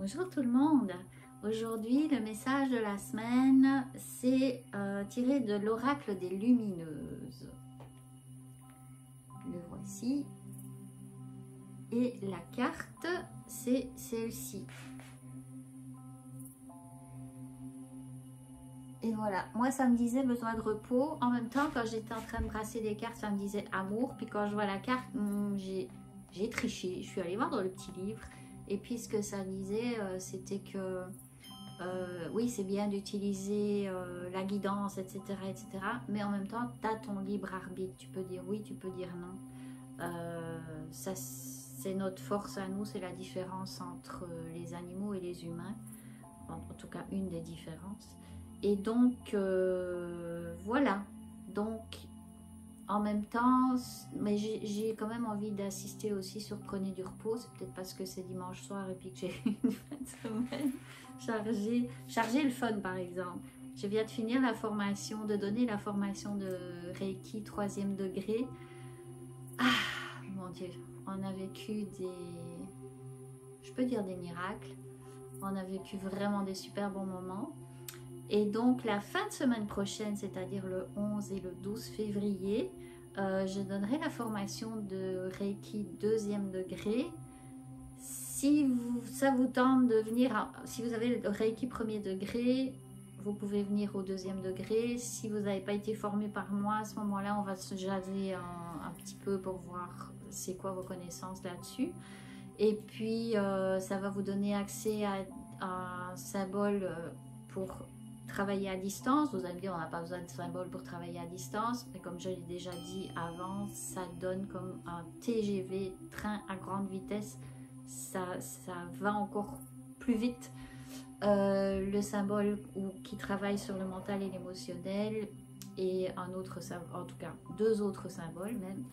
Bonjour tout le monde. Aujourd'hui, le message de la semaine, c'est tiré de l'oracle des lumineuses. Le voici. Et la carte, c'est celle-ci. Et voilà, moi ça me disait besoin de repos. En même temps, quand j'étais en train de brasser les cartes, ça me disait amour. Puis quand je vois la carte, j'ai triché. Je suis allée voir dans le petit livre. Et puis ce que ça disait, c'était que oui, c'est bien d'utiliser la guidance, etc., etc. Mais en même temps, tu as ton libre arbitre. Tu peux dire oui, tu peux dire non. Ça, c'est notre force à nous, c'est la différence entre les animaux et les humains. En tout cas, une des différences. Et donc, voilà. Donc, en même temps, mais j'ai quand même envie d'assister aussi sur Prenez du repos. C'est peut-être parce que c'est dimanche soir et puis que j'ai une fin de semaine chargée le fun, par exemple. Je viens de finir la formation, de donner la formation de Reiki 3e degré. Ah, mon Dieu, on a vécu je peux dire des miracles. On a vécu vraiment des super bons moments. Et donc la fin de semaine prochaine, c'est-à-dire le 11 et le 12 février, je donnerai la formation de Reiki 2e degré. Si ça vous tente de venir, si vous avez le Reiki 1er degré, vous pouvez venir au 2e degré. Si vous n'avez pas été formé par moi, à ce moment-là, on va se jaser un petit peu pour voir c'est quoi vos connaissances là-dessus. Et puis, ça va vous donner accès à un symbole pour travailler à distance. Vous allez me dire, on n'a pas besoin de symbole pour travailler à distance. Mais comme je l'ai déjà dit avant, ça donne comme un TGV, train à grande vitesse. Ça va encore plus vite. Le symbole qui travaille sur le mental et l'émotionnel. Et un autre symbole, en tout cas 2 autres symboles même.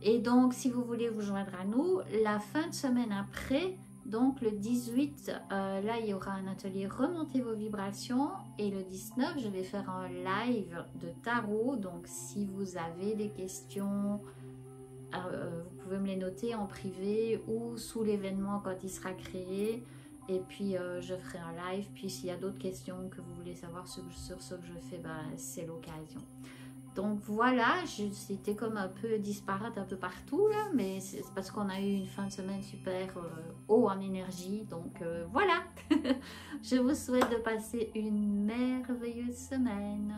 Et donc, si vous voulez vous joindre à nous, la fin de semaine après, donc le 18, là, il y aura un atelier Remontez vos vibrations. Et le 19, je vais faire un live de tarot. Donc, si vous avez des questions, vous pouvez me les noter en privé ou sous l'événement quand il sera créé. Et puis, je ferai un live. Puis, s'il y a d'autres questions que vous voulez savoir sur ce que je fais, ben, c'est l'occasion. Donc voilà, c'était comme un peu disparate un peu partout là, mais c'est parce qu'on a eu une fin de semaine super haut en énergie. Donc voilà, je vous souhaite de passer une merveilleuse semaine.